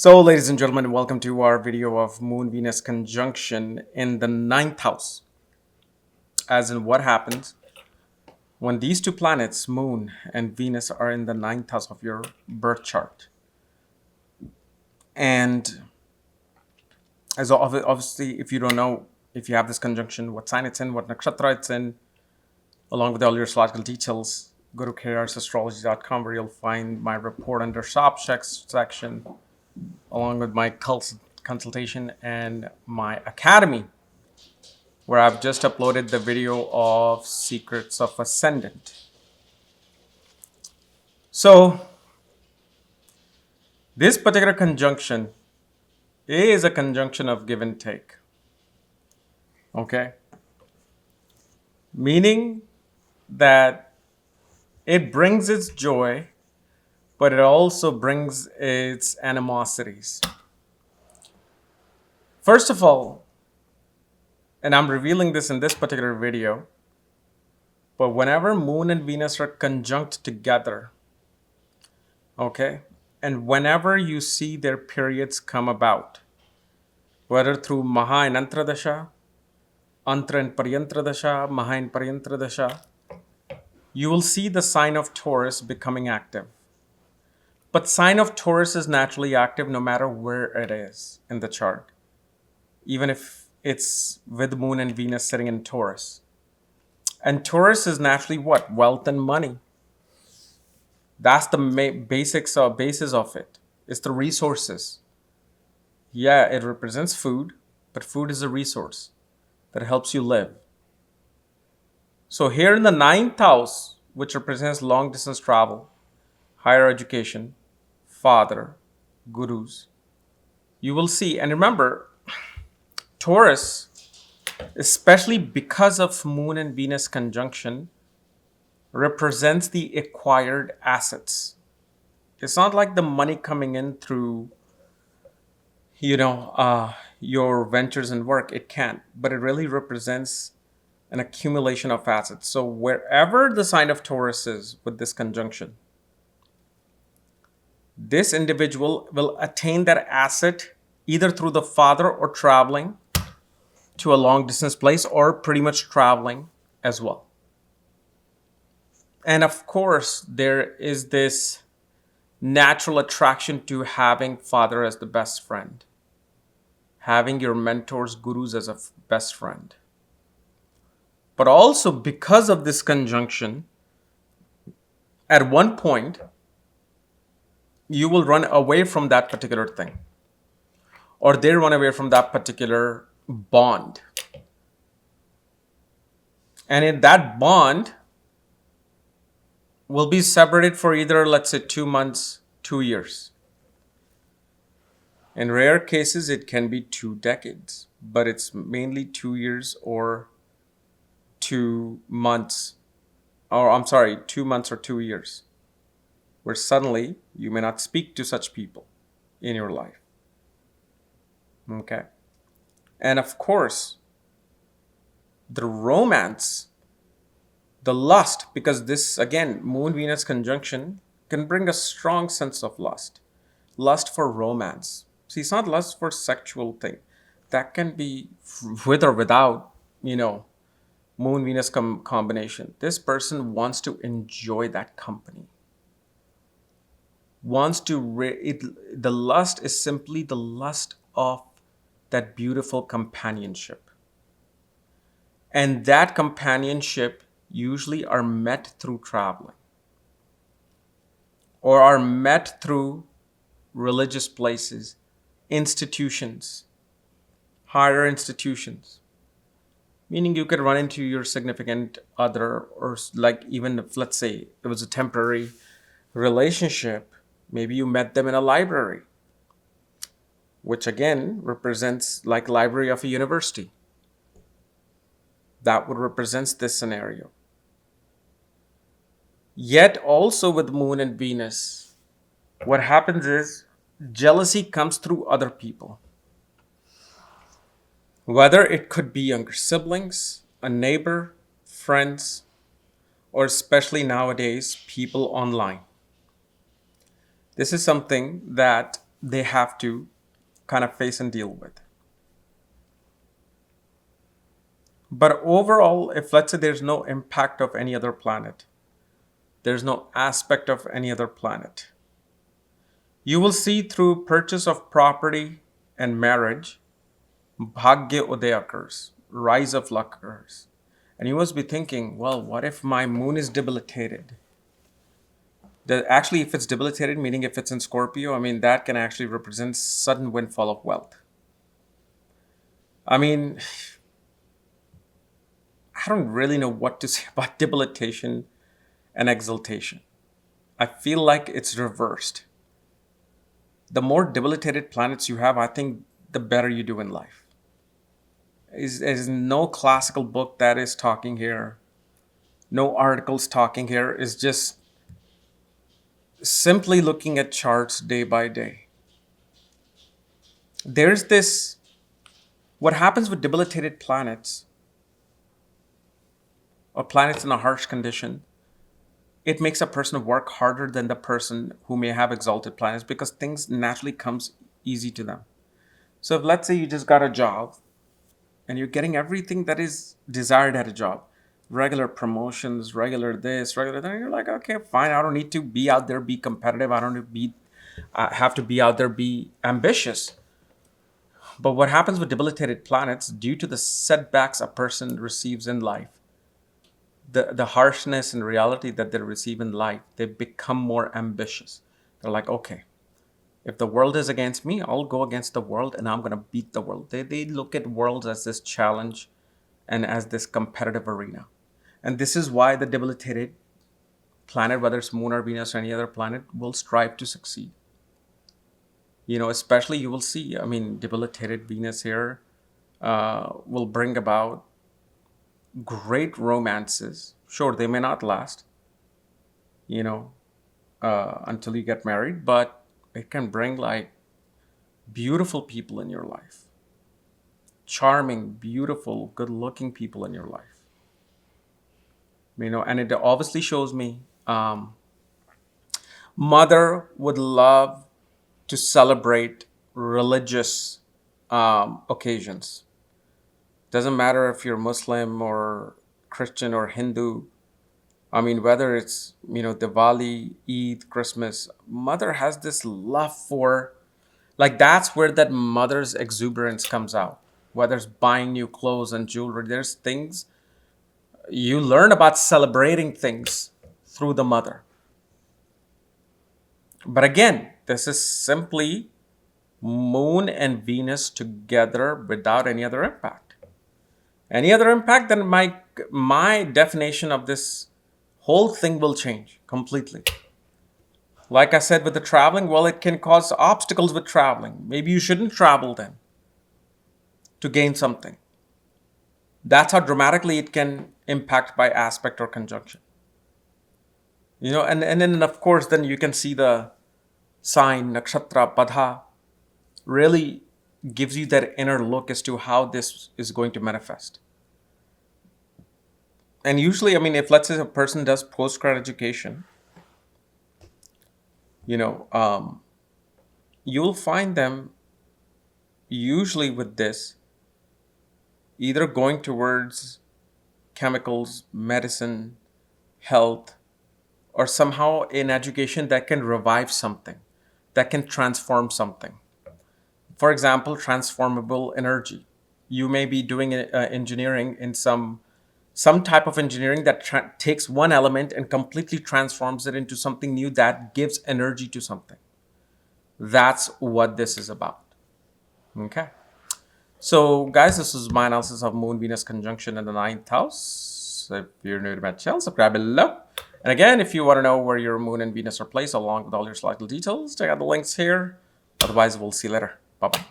So, ladies and gentlemen, welcome to our video of Moon-Venus conjunction in the ninth house. As in what happens when these two planets, Moon and Venus, are in the ninth house of your birth chart. And as obviously, if you don't know, if you have this conjunction, what sign it's in, what nakshatra it's in, along with all your astrological details, go to KRSastrology.com where you'll find my report under shop checks section, along with my consultation and my academy, where I've just uploaded the video of Secrets of Ascendant. So, this particular conjunction is a conjunction of give and take. Okay? Meaning that it brings its joy, but it also brings its animosities. First of all, and I'm revealing this in this particular video, but whenever Moon and Venus are conjunct together, okay, and whenever you see their periods come about, whether through Maha and Antra Dasha, Antra and Paryantra Dasha, Maha and Paryantra Dasha, you will see the sign of Taurus becoming active. But sign of Taurus is naturally active no matter where it is in the chart, even if it's with Moon and Venus sitting in Taurus. And Taurus is naturally what? Wealth and money. That's the basis of it. It's the resources. Yeah, it represents food, but food is a resource that helps you live. So here in the ninth house, which represents long distance travel, higher education, father, gurus, you will see, and remember, Taurus, especially because of Moon and Venus conjunction, represents the acquired assets. It's not like the money coming in through, your ventures and work. It can't, but it really represents an accumulation of assets. So wherever the sign of Taurus is with this conjunction, this individual will attain that asset either through the father or traveling to a long distance place or pretty much traveling as well. And of course, there is this natural attraction to having father as the best friend, having your mentors, gurus as a best friend. But also because of this conjunction, at one point, you will run away from that particular thing, or they run away from that particular bond. And in that bond will be separated for either, let's say, 2 months, 2 years. In rare cases, it can be 2 decades, but it's mainly 2 years or 2 months, 2 months or 2 years, where suddenly you may not speak to such people in your life. Okay. And of course, the romance, the lust, because this, again, Moon-Venus conjunction can bring a strong sense of lust. Lust for romance. See, it's not lust for sexual thing. That can be with or without, Moon-Venus combination. This person wants to enjoy that company. The lust is simply the lust of that beautiful companionship. And that companionship usually are met through traveling or are met through religious places, institutions, higher institutions. Meaning you could run into your significant other, or like even if, let's say, it was a temporary relationship, maybe you met them in a library, which again represents like library of a university. That would represent this scenario. Yet also with Moon and Venus, what happens is jealousy comes through other people. Whether it could be younger siblings, a neighbor, friends, or especially nowadays, people online. This is something that they have to kind of face and deal with. But overall, if let's say there's no impact of any other planet, there's no aspect of any other planet, you will see through purchase of property and marriage, Bhagya Uday occurs, rise of luck occurs. And you must be thinking, well, what if my moon is debilitated? Actually, if it's debilitated, meaning if it's in Scorpio, I mean, that can actually represent sudden windfall of wealth. I mean, I don't really know what to say about debilitation and exaltation. I feel like it's reversed. The more debilitated planets you have, I think the better you do in life. There's no classical book that is talking here. No articles talking here. It's just simply looking at charts day by day. There's this, what happens with debilitated planets or planets in a harsh condition, it makes a person work harder than the person who may have exalted planets because things naturally comes easy to them. So if let's say you just got a job and you're getting everything that is desired at a job, regular promotions, regular this, regular that, and you're like, okay, fine, I don't need to be out there, be competitive. I don't have to be out there, be ambitious. But what happens with debilitated planets, due to the setbacks a person receives in life, the harshness and reality that they receive in life, they become more ambitious. They're like, okay, if the world is against me, I'll go against the world and I'm going to beat the world. They look at worlds as this challenge and as this competitive arena. And this is why the debilitated planet, whether it's Moon or Venus or any other planet, will strive to succeed. Especially you will see, I mean, debilitated Venus here will bring about great romances. Sure, they may not last, until you get married, but it can bring like beautiful people in your life. Charming, beautiful, good-looking people in your life. And it obviously shows me mother would love to celebrate religious occasions. Doesn't matter if you're Muslim or Christian or Hindu. I mean, whether it's, Diwali, Eid, Christmas, mother has this love for, like, that's where that mother's exuberance comes out. Whether it's buying new clothes and jewelry, there's things you learn about celebrating things through the mother. But again, this is simply Moon and Venus together without any other impact. Any other impact, then my definition of this whole thing will change completely. Like I said with the traveling, well, it can cause obstacles with traveling. Maybe you shouldn't travel then to gain something. That's how dramatically it can impact by aspect or conjunction. And then of course, then you can see the sign, nakshatra, padha, really gives you that inner look as to how this is going to manifest. And usually, I mean, if let's say a person does postgrad education, you'll find them usually with this, either going towards chemicals, medicine, health, or somehow in education that can revive something, that can transform something. For example, transformable energy. You may be doing engineering in some type of engineering that takes one element and completely transforms it into something new that gives energy to something. That's what this is about. Okay. So, guys, this is my analysis of Moon-Venus conjunction in the 9th house. If you're new to my channel, subscribe below. And again, if you want to know where your Moon and Venus are placed along with all your astrological details, check out the links here. Otherwise, we'll see you later. Bye-bye.